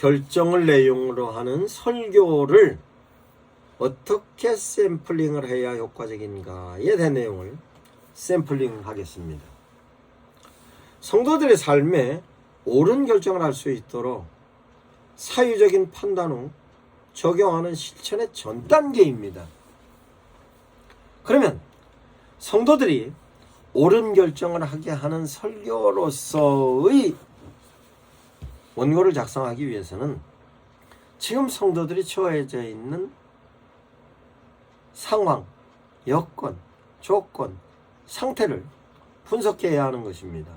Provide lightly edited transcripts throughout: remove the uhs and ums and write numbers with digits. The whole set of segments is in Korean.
결정을 내용으로 하는 설교를 어떻게 샘플링을 해야 효과적인가에 대한 내용을 샘플링 하겠습니다. 성도들의 삶에 옳은 결정을 할 수 있도록 사유적인 판단 후 적용하는 실천의 전 단계입니다. 그러면 성도들이 옳은 결정을 하게 하는 설교로서의 원고를 작성하기 위해서는 지금 성도들이 처해져 있는 상황, 여건, 조건, 상태를 분석해야 하는 것입니다.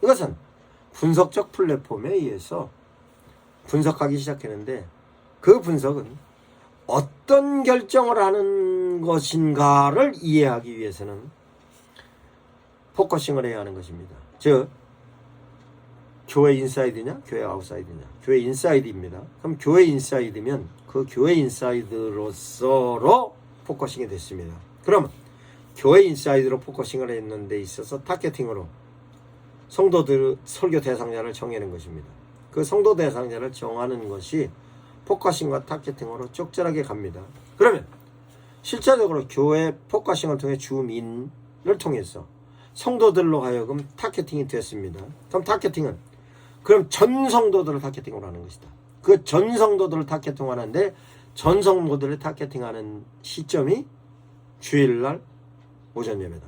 이것은 분석적 플랫폼에 의해서 분석하기 시작했는데, 그 분석은 어떤 결정을 하는 것인가를 이해하기 위해서는 포커싱을 해야 하는 것입니다. 즉, 교회 인사이드냐 교회 아웃사이드냐? 교회 인사이드입니다. 그럼 교회 인사이드면 그 교회 인사이드로서로 포커싱이 됐습니다. 그러면 교회 인사이드로 포커싱을 했는 데 있어서 타겟팅으로 성도들 설교 대상자를 정하는 것입니다. 그 성도 대상자를 정하는 것이 포커싱과 타겟팅으로 적절하게 갑니다. 그러면 실제적으로 교회 포커싱을 통해 주민을 통해서 성도들로 하여금 타겟팅이 됐습니다. 그럼 타겟팅은 전 성도들을 타겟팅으로 하는 것이다. 그 전 성도들을 타겟팅하는데 전 성도들을 타겟팅하는 시점이 주일날 오전 예배다.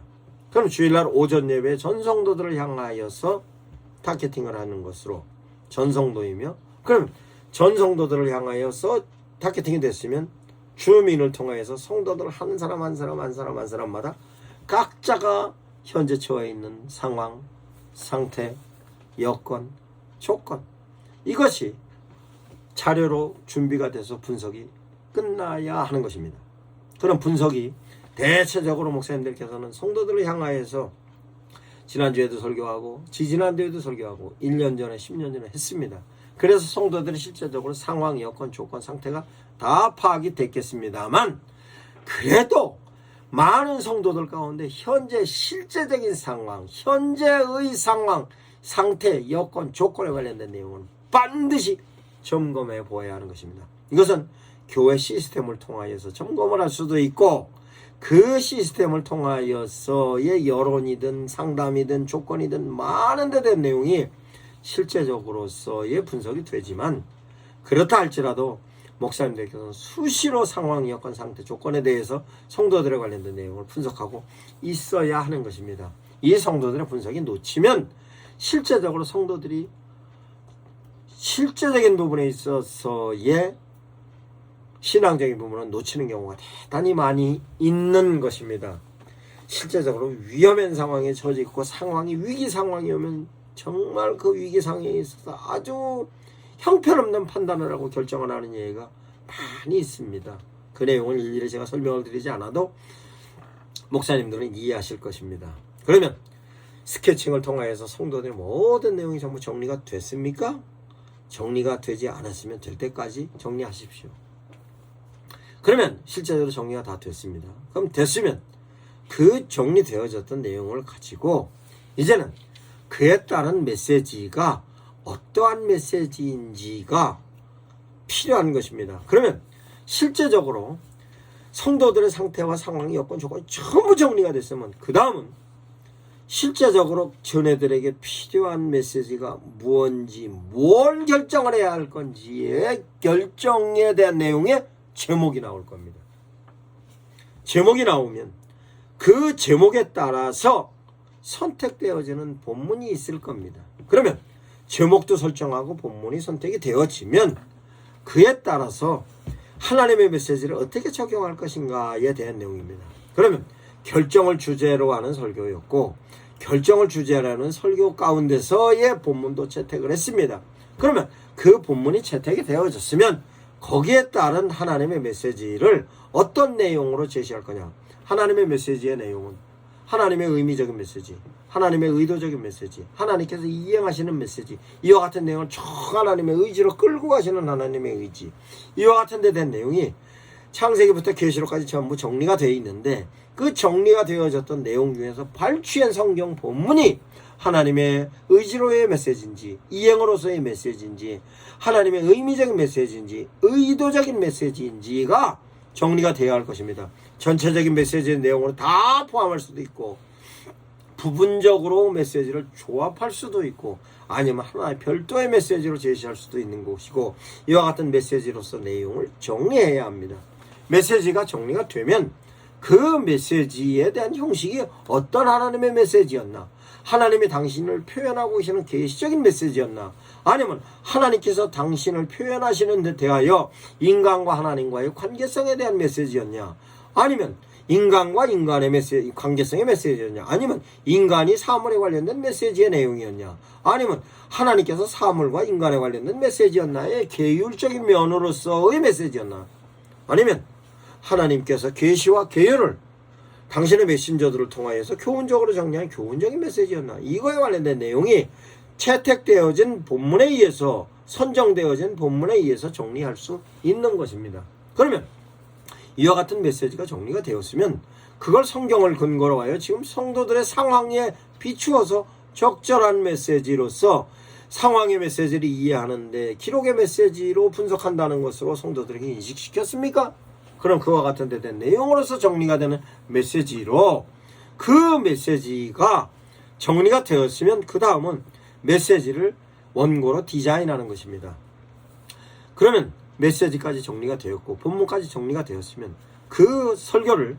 그럼 주일날 오전 예배 전 성도들을 향하여서 타겟팅을 하는 것으로 전 성도이며, 그럼 전 성도들을 향하여서 타겟팅이 됐으면 주민을 통하여서 성도들 한 사람 한 사람마다 각자가 현재 처해 있는 상황, 상태, 여건, 조건, 이것이 자료로 준비가 돼서 분석이 끝나야 하는 것입니다. 그런 분석이 대체적으로 목사님들께서는 성도들을 향하여서 지난주에도 설교하고 지지난주에도 설교하고 1년 전에 10년 전에 했습니다. 그래서 성도들이 실제적으로 상황, 여건, 조건, 상태가 다 파악이 됐겠습니다만, 그래도 많은 성도들 가운데 현재 실제적인 상황, 현재의 상황, 상태, 여건, 조건에 관련된 내용은 반드시 점검해 보아야 하는 것입니다. 이것은 교회 시스템을 통하여서 점검을 할 수도 있고, 그 시스템을 통하여서의 여론이든 상담이든 조건이든 많은 데 대한 내용이 실제적으로서의 분석이 되지만, 그렇다 할지라도 목사님들께서는 수시로 상황, 여건, 상태, 조건에 대해서 성도들에 관련된 내용을 분석하고 있어야 하는 것입니다. 이 성도들의 분석이 놓치면 실제적으로 성도들이 실제적인 부분에 있어서의 신앙적인 부분은 놓치는 경우가 대단히 많이 있는 것입니다. 실제적으로 위험한 상황에 처져 있고 상황이 위기 상황이 오면 정말 그 위기 상황에 있어서 아주 형편없는 판단을 하고 결정을 하는 예가 많이 있습니다. 그 내용을 일일이 제가 설명을 드리지 않아도 목사님들은 이해하실 것입니다. 그러면 스케칭을 통하여서 성도들의 모든 내용이 전부 정리가 됐습니까? 정리가 되지 않았으면 될 때까지 정리하십시오. 그러면 실제적으로 정리가 다 됐습니다. 그럼 됐으면 그 정리되어졌던 내용을 가지고 이제는 그에 따른 메시지가 어떠한 메시지인지가 필요한 것입니다. 그러면 실제적으로 성도들의 상태와 상황, 여건, 조건이 전부 정리가 됐으면 그 다음은 실제적으로 전애들에게 필요한 메시지가 무엇인지, 뭘 결정을 해야 할 건지의 결정에 대한 내용의 제목이 나올 겁니다. 제목이 나오면 그 제목에 따라서 선택되어지는 본문이 있을 겁니다. 그러면 제목도 설정하고 본문이 선택이 되어지면 그에 따라서 하나님의 메시지를 어떻게 적용할 것인가에 대한 내용입니다. 그러면 결정을 주제로 하는 설교였고, 결정을 주제로 하는 설교 가운데서의 본문도 채택을 했습니다. 그러면 그 본문이 채택이 되어졌으면 거기에 따른 하나님의 메시지를 어떤 내용으로 제시할 거냐. 하나님의 메시지의 내용은 하나님의 의미적인 메시지, 하나님의 의도적인 메시지, 하나님께서 이행하시는 메시지, 이와 같은 내용을 저 하나님의 의지로 끌고 가시는 하나님의 의지, 이와 같은 데 대한 내용이 창세기부터 계시록까지 전부 정리가 되어 있는데, 그 정리가 되어졌던 내용 중에서 발췌한 성경 본문이 하나님의 의지로의 메시지인지, 이행으로서의 메시지인지, 하나님의 의미적인 메시지인지, 의도적인 메시지인지가 정리가 되어야 할 것입니다. 전체적인 메시지의 내용으로 다 포함할 수도 있고, 부분적으로 메시지를 조합할 수도 있고, 아니면 하나의 별도의 메시지로 제시할 수도 있는 것이고, 이와 같은 메시지로서 내용을 정리해야 합니다. 메시지가 정리가 되면 그 메시지에 대한 형식이 어떤 하나님의 메시지였나, 하나님이 당신을 표현하고 계시는 계시적인 메시지였나, 아니면 하나님께서 당신을 표현하시는 데 대하여 인간과 하나님과의 관계성에 대한 메시지였냐, 아니면 인간과 인간의 메시지, 관계성의 메시지였냐, 아니면 인간이 사물에 관련된 메시지의 내용이었냐, 아니면 하나님께서 사물과 인간에 관련된 메시지였나의 계율적인 면으로서의 메시지였나, 아니면 하나님께서 계시와 계율을 당신의 메신저들을 통하여서 교훈적으로 정리한 교훈적인 메시지였나, 이거에 관련된 내용이 채택되어진 본문에 의해서, 선정되어진 본문에 의해서 정리할 수 있는 것입니다. 그러면 이와 같은 메시지가 정리가 되었으면 그걸 성경을 근거로 하여 지금 성도들의 상황에 비추어서 적절한 메시지로서 상황의 메시지를 이해하는데 기록의 메시지로 분석한다는 것으로 성도들에게 인식시켰습니까? 그럼 그와 같은 데 대한 내용으로서 정리가 되는 메시지로, 그 메시지가 정리가 되었으면 그 다음은 메시지를 원고로 디자인하는 것입니다. 그러면 메시지까지 정리가 되었고 본문까지 정리가 되었으면 그 설교를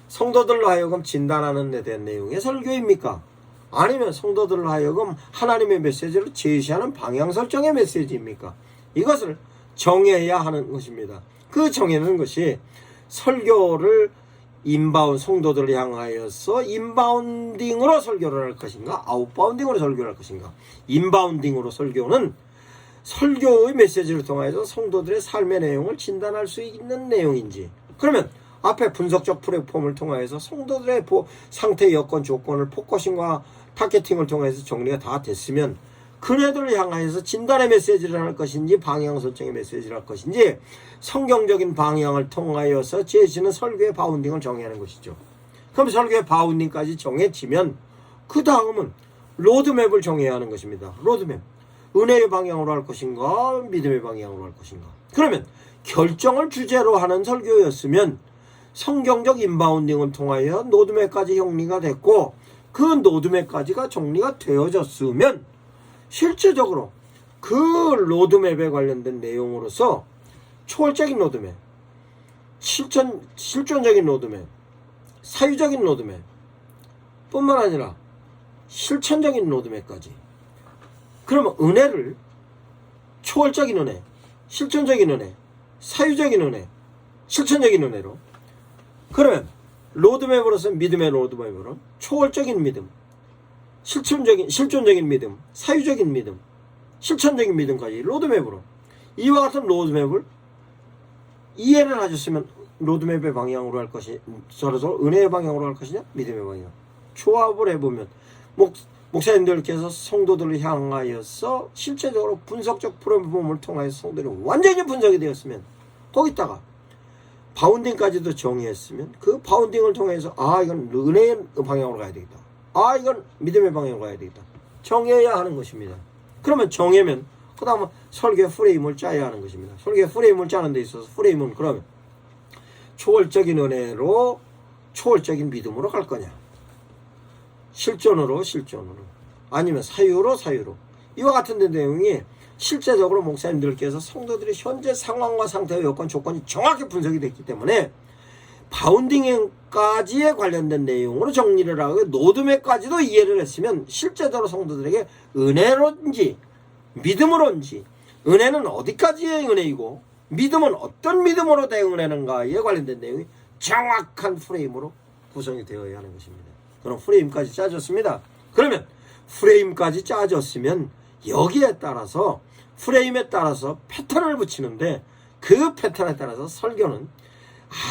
성도들로 하여금 진단하는 데 대한 내용의 설교입니까? 아니면 성도들로 하여금 하나님의 메시지를 제시하는 방향 설정의 메시지입니까? 이것을 정해야 하는 것입니다. 그 정해는 것이 설교를 성도들을 향하여서 인바운딩으로 설교를 할 것인가, 아웃바운딩으로 설교를 할 것인가. 인바운딩으로 설교는 설교의 메시지를 통해서 성도들의 삶의 내용을 진단할 수 있는 내용인지, 그러면 앞에 분석적 플랫폼을 통해서 성도들의 상태, 여건, 조건을 포커싱과 타겟팅을 통해서 정리가 다 됐으면 그네들을 향하여서 진단의 메시지를 할 것인지 방향 설정의 메시지를 할 것인지 성경적인 방향을 통하여서 제시는 설교의 바운딩을 정해야 하는 것이죠. 그럼 설교의 바운딩까지 정해지면 그 다음은 로드맵을 정해야 하는 것입니다. 로드맵. 은혜의 방향으로 할 것인가, 믿음의 방향으로 할 것인가. 그러면 결정을 주제로 하는 설교였으면 성경적 인바운딩을 통하여 로드맵까지 정리가 됐고, 그 로드맵까지가 정리가 되어졌으면 실제적으로 그 로드맵에 관련된 내용으로서 초월적인 로드맵, 실존적인 로드맵, 사유적인 로드맵 뿐만 아니라 실천적인 로드맵까지. 그러면 은혜를 초월적인 은혜, 실존적인 은혜, 사유적인 은혜, 실천적인 은혜로, 그러면 로드맵으로서 믿음의 로드맵으로 초월적인 믿음, 실존적인 믿음, 사유적인 믿음, 실천적인 믿음까지 로드맵으로, 이와 같은 로드맵을 이해를 하셨으면 로드맵의 방향으로 할 것이, 서로 은혜의 방향으로 할 것이냐, 믿음의 방향, 조합을 해보면 목사님들께서 성도들을 향하여서 실제적으로 분석적 플랫폼을 통해서 성도들이 완전히 분석이 되었으면, 거기다가 바운딩까지도 정의했으면 그 바운딩을 통해서 이건 은혜의 방향으로 가야 되겠다, 이건 믿음의 방향으로 가야 되겠다, 정해야 하는 것입니다. 그러면 정하면 그 다음은 설교의 프레임을 짜야 하는 것입니다. 설교의 프레임을 짜는 데 있어서 프레임은 그러면 초월적인 은혜로 초월적인 믿음으로 갈 거냐, 실존으로 아니면 사유로 이와 같은 데 내용이 실제적으로 목사님들께서 성도들의 현재 상황과 상태와 여건, 조건이 정확히 분석이 됐기 때문에 바운딩까지에 관련된 내용으로 정리를 하고 노드맵까지도 이해를 했으면 실제적으로 성도들에게 은혜론지 믿음으로인지, 은혜는 어디까지의 은혜이고 믿음은 어떤 믿음으로 대응하는가에 관련된 내용이 정확한 프레임으로 구성이 되어야 하는 것입니다. 그럼 프레임까지 짜졌습니다. 그러면 프레임까지 짜졌으면 여기에 따라서 프레임에 따라서 패턴을 붙이는데, 그 패턴에 따라서 설교는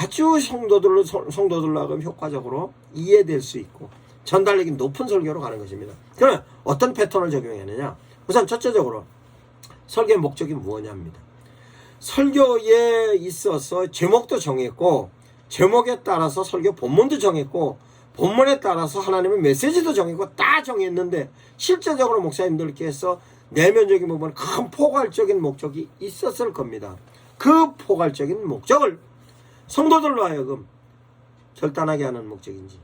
아주 성도들로 하여금 효과적으로 이해될 수 있고 전달력이 높은 설교로 가는 것입니다. 그러면 어떤 패턴을 적용해야 하느냐? 우선 첫째적으로 설교의 목적이 무엇냐입니다. 설교에 있어서 제목도 정했고, 제목에 따라서 설교 본문도 정했고, 본문에 따라서 하나님의 메시지도 정했고 다 정했는데 실제적으로 목사님들께서 내면적인 부분에 큰 포괄적인 목적이 있었을 겁니다. 그 포괄적인 목적을 성도들로 하여금 결단하게 하는 목적인지,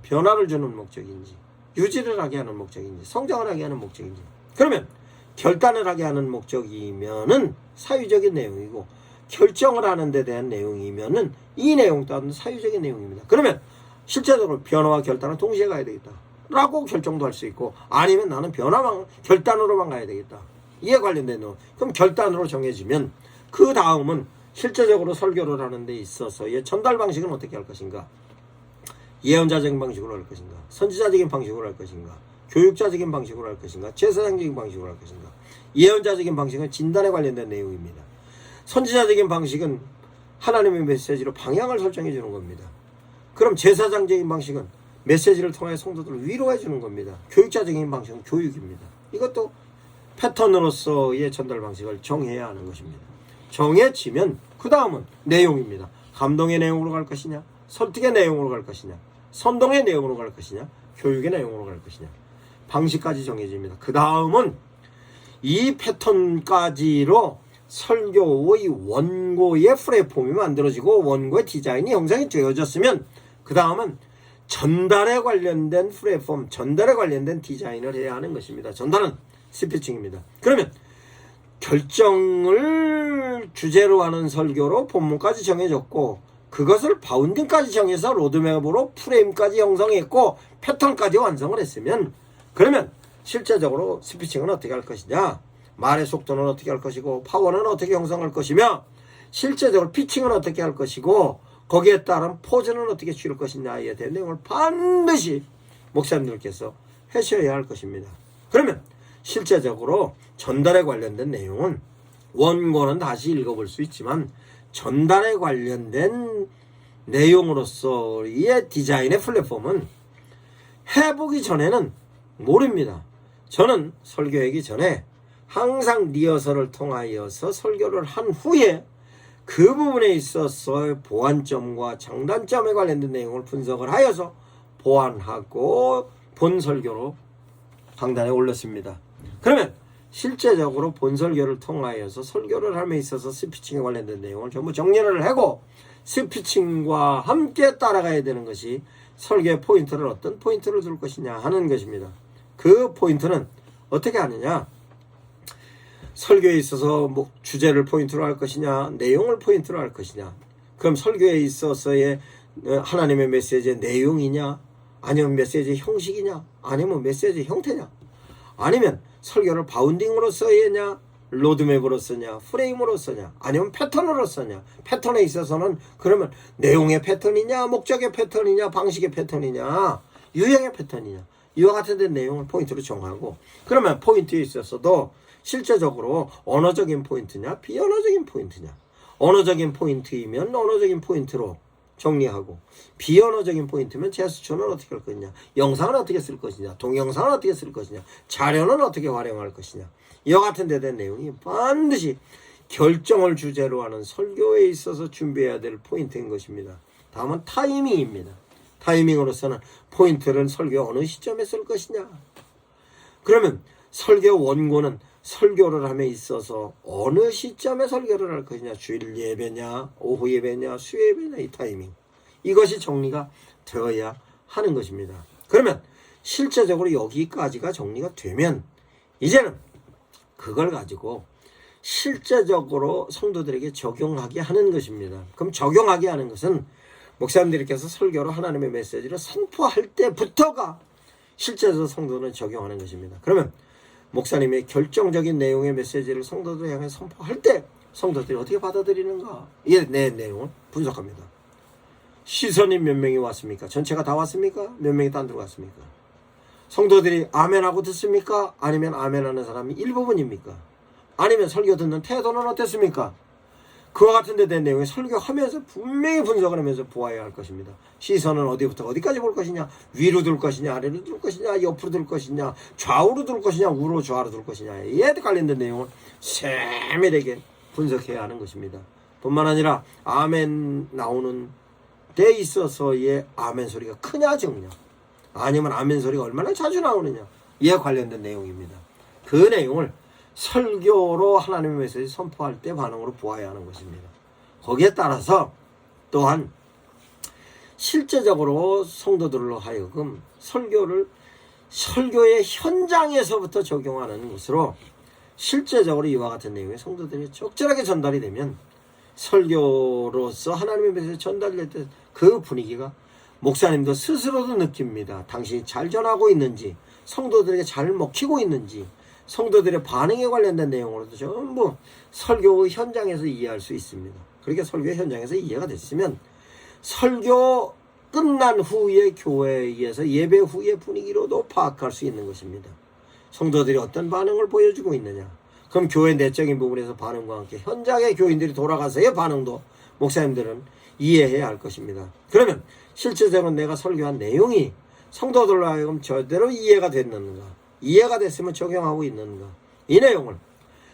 변화를 주는 목적인지, 유지를 하게 하는 목적인지, 성장을 하게 하는 목적인지. 그러면 결단을 하게 하는 목적이면은 사유적인 내용이고, 결정을 하는 데 대한 내용이면은 이 내용 또한 사유적인 내용입니다. 그러면 실제적으로 변화와 결단은 동시에 가야 되겠다 라고 결정도 할 수 있고, 아니면 나는 변화만 결단으로만 가야 되겠다, 이에 관련된 내용. 그럼 결단으로 정해지면 그 다음은 실제적으로 설교를 하는 데 있어서의 전달 방식은 어떻게 할 것인가, 예언자적인 방식으로 할 것인가, 선지자적인 방식으로 할 것인가, 교육자적인 방식으로 할 것인가, 제사장적인 방식으로 할 것인가. 예언자적인 방식은 진단에 관련된 내용입니다. 선지자적인 방식은 하나님의 메시지로 방향을 설정해 주는 겁니다. 그럼 제사장적인 방식은 메시지를 통해 성도들을 위로해 주는 겁니다. 교육자적인 방식은 교육입니다. 이것도 패턴으로서의 전달 방식을 정해야 하는 것입니다. 정해지면 그 다음은 내용입니다. 감동의 내용으로 갈 것이냐, 설득의 내용으로 갈 것이냐, 선동의 내용으로 갈 것이냐, 교육의 내용으로 갈 것이냐. 방식까지 정해집니다. 그 다음은 이 패턴까지로 설교의 원고의 플랫폼이 만들어지고 원고의 디자인이 형성이 되어졌으면 그 다음은 전달에 관련된 플랫폼, 전달에 관련된 디자인을 해야 하는 것입니다. 전달은 스피칭입니다. 그러면 결정을 주제로 하는 설교로 본문까지 정해졌고, 그것을 바운딩까지 정해서 로드맵으로 프레임까지 형성했고 패턴까지 완성을 했으면, 그러면 실제적으로 스피칭은 어떻게 할 것이냐, 말의 속도는 어떻게 할 것이고, 파워는 어떻게 형성할 것이며, 실제적으로 피칭은 어떻게 할 것이고, 거기에 따른 포즈는 어떻게 취할 것이냐에 대한 내용을 반드시 목사님들께서 하셔야 할 것입니다. 그러면 실제적으로 전달에 관련된 내용은 원고는 다시 읽어볼 수 있지만 전달에 관련된 내용으로서의 디자인의 플랫폼은 해보기 전에는 모릅니다. 저는 설교하기 전에 항상 리허설을 통하여서 설교를 한 후에 그 부분에 있어서 보완점과 장단점에 관련된 내용을 분석을 하여서 보완하고 본 설교로 강단에 올렸습니다. 그러면 실제적으로 본 설교를 통하여서 설교를 함에 있어서 스피칭에 관련된 내용을 전부 정리를 하고 스피칭과 함께 따라가야 되는 것이 설교의 포인트를 어떤 포인트를 둘 것이냐 하는 것입니다. 그 포인트는 어떻게 하느냐, 설교에 있어서 뭐 주제를 포인트로 할 것이냐, 내용을 포인트로 할 것이냐. 그럼 설교에 있어서의 하나님의 메시지의 내용이냐, 아니면 메시지의 형식이냐, 아니면 메시지의 형태냐, 아니면 설교를 바운딩으로 써야냐, 로드맵으로 쓰냐, 프레임으로 쓰냐, 아니면 패턴으로 쓰냐. 패턴에 있어서는 그러면 내용의 패턴이냐, 목적의 패턴이냐, 방식의 패턴이냐, 유형의 패턴이냐, 이와 같은 데 내용을 포인트로 정하고, 그러면 포인트에 있어서도 실제적으로 언어적인 포인트냐, 비언어적인 포인트냐, 언어적인 포인트이면 언어적인 포인트로 정리하고, 비언어적인 포인트면 제스처는 어떻게 할 것이냐, 영상은 어떻게 쓸 것이냐, 동영상은 어떻게 쓸 것이냐, 자료는 어떻게 활용할 것이냐, 이와 같은 데 대한 내용이 반드시 결정을 주제로 하는 설교에 있어서 준비해야 될 포인트인 것입니다. 다음은 타이밍입니다. 타이밍으로서는 포인트를 설교 어느 시점에 쓸 것이냐. 그러면 설교 원고는 설교를 함에 있어서 어느 시점에 설교를 할 것이냐, 주일 예배냐, 오후 예배냐, 수예배냐, 이 타이밍, 이것이 정리가 되어야 하는 것입니다. 그러면 실제적으로 여기까지가 정리가 되면 이제는 그걸 가지고 실제적으로 성도들에게 적용하게 하는 것입니다. 그럼 적용하게 하는 것은 목사님들께서 설교로 하나님의 메시지를 선포할 때부터가 실제적으로 성도는 적용하는 것입니다. 그러면 목사님의 결정적인 내용의 메시지를 성도들 향해 선포할 때 성도들이 어떻게 받아들이는가, 이에 내 내용을 분석합니다. 시선이 몇 명이 왔습니까? 전체가 다 왔습니까? 몇 명이 딴 데로 갔습니까? 성도들이 아멘하고 듣습니까? 아니면 아멘하는 사람이 일부분입니까? 아니면 설교 듣는 태도는 어땠습니까? 그와 같은 데 대한 내용을 설교하면서 분명히 분석을 하면서 보아야 할 것입니다. 시선은 어디부터 어디까지 볼 것이냐, 위로 둘 것이냐, 아래로 둘 것이냐, 옆으로 둘 것이냐, 좌우로 둘 것이냐, 우로 좌우로 둘 것이냐, 이에 관련된 내용을 세밀하게 분석해야 하는 것입니다. 뿐만 아니라 아멘 나오는 데 있어서의 아멘 소리가 크냐 적냐, 아니면 아멘 소리가 얼마나 자주 나오느냐, 이에 관련된 내용입니다. 그 내용을 설교로 하나님의 메시지 선포할 때 반응으로 보아야 하는 것입니다. 거기에 따라서 또한 실제적으로 성도들로 하여금 설교의 현장에서부터 적용하는 것으로 실제적으로 이와 같은 내용이 성도들이 적절하게 전달이 되면 설교로서 하나님의 메시지 전달될 때 그 분위기가 목사님도 스스로도 느낍니다. 당신이 잘 전하고 있는지, 성도들에게 잘 먹히고 있는지, 성도들의 반응에 관련된 내용으로도 전부 설교 현장에서 이해할 수 있습니다. 그렇게 설교 현장에서 이해가 됐으면 설교 끝난 후에 교회에서 예배 후의 분위기로도 파악할 수 있는 것입니다. 성도들이 어떤 반응을 보여주고 있느냐, 그럼 교회 내적인 부분에서 반응과 함께 현장의 교인들이 돌아가서의 반응도 목사님들은 이해해야 할 것입니다. 그러면 실제적으로 내가 설교한 내용이 성도들로 하여금 제대로 이해가 됐는가, 이해가 됐으면 적용하고 있는가, 이 내용을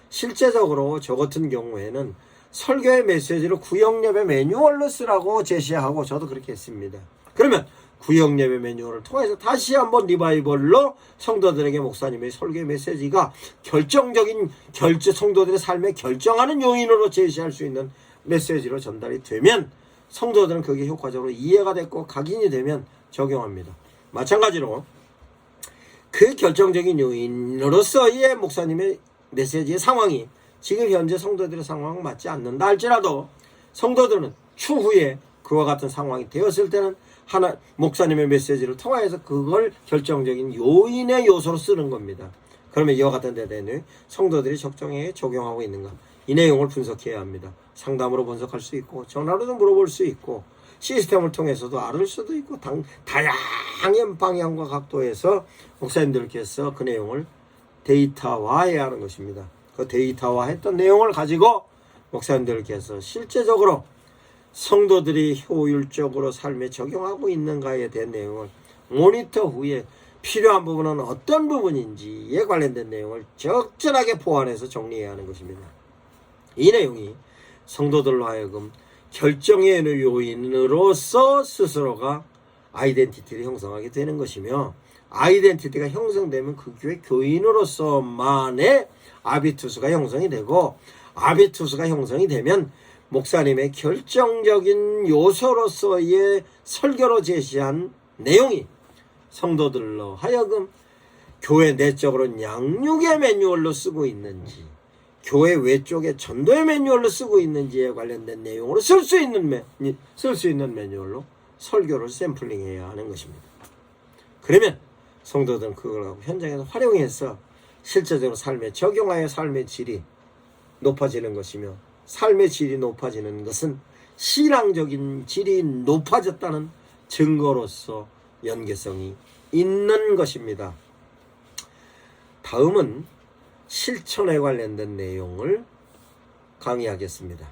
실제적으로 저 같은 경우에는 설교의 메시지를 구역예배 매뉴얼로 쓰라고 제시하고 저도 그렇게 했습니다. 그러면 구역예배 매뉴얼을 통해서 다시 한번 리바이벌로 성도들에게 목사님의 설교의 메시지가 성도들의 삶에 결정하는 요인으로 제시할 수 있는 메시지로 전달이 되면 성도들은 그게 효과적으로 이해가 됐고 각인이 되면 적용합니다. 마찬가지로 그 결정적인 요인으로서의 목사님의 메시지의 상황이 지금 현재 성도들의 상황과 맞지 않는다 할지라도 성도들은 추후에 그와 같은 상황이 되었을 때는 목사님의 메시지를 통해서 그걸 결정적인 요인의 요소로 쓰는 겁니다. 그러면 이와 같은 데는 성도들이 적정하게 적용하고 있는가, 이 내용을 분석해야 합니다. 상담으로 분석할 수 있고 전화로도 물어볼 수 있고 시스템을 통해서도 알을 수도 있고 다양한 방향과 각도에서 목사님들께서 그 내용을 데이터화해야 하는 것입니다. 그 데이터화했던 내용을 가지고 목사님들께서 실제적으로 성도들이 효율적으로 삶에 적용하고 있는가에 대한 내용을 모니터 후에 필요한 부분은 어떤 부분인지에 관련된 내용을 적절하게 보완해서 정리해야 하는 것입니다. 이 내용이 성도들로 하여금 결정의 요인으로서 스스로가 아이덴티티를 형성하게 되는 것이며, 아이덴티티가 형성되면 그 교회 교인으로서만의 아비투스가 형성이 되고, 아비투스가 형성이 되면 목사님의 결정적인 요소로서의 설교로 제시한 내용이 성도들로 하여금 교회 내적으로 양육의 매뉴얼로 쓰고 있는지, 교회 외쪽에 전도의 매뉴얼로 쓰고 있는지에 관련된 내용으로 쓸 수 있는 매뉴얼로 설교를 샘플링해야 하는 것입니다. 그러면 성도들은 그걸 현장에서 활용해서 실제적으로 삶에 적용하여 삶의 질이 높아지는 것이며, 삶의 질이 높아지는 것은 신앙적인 질이 높아졌다는 증거로서 연계성이 있는 것입니다. 다음은 실천에 관련된 내용을 강의하겠습니다.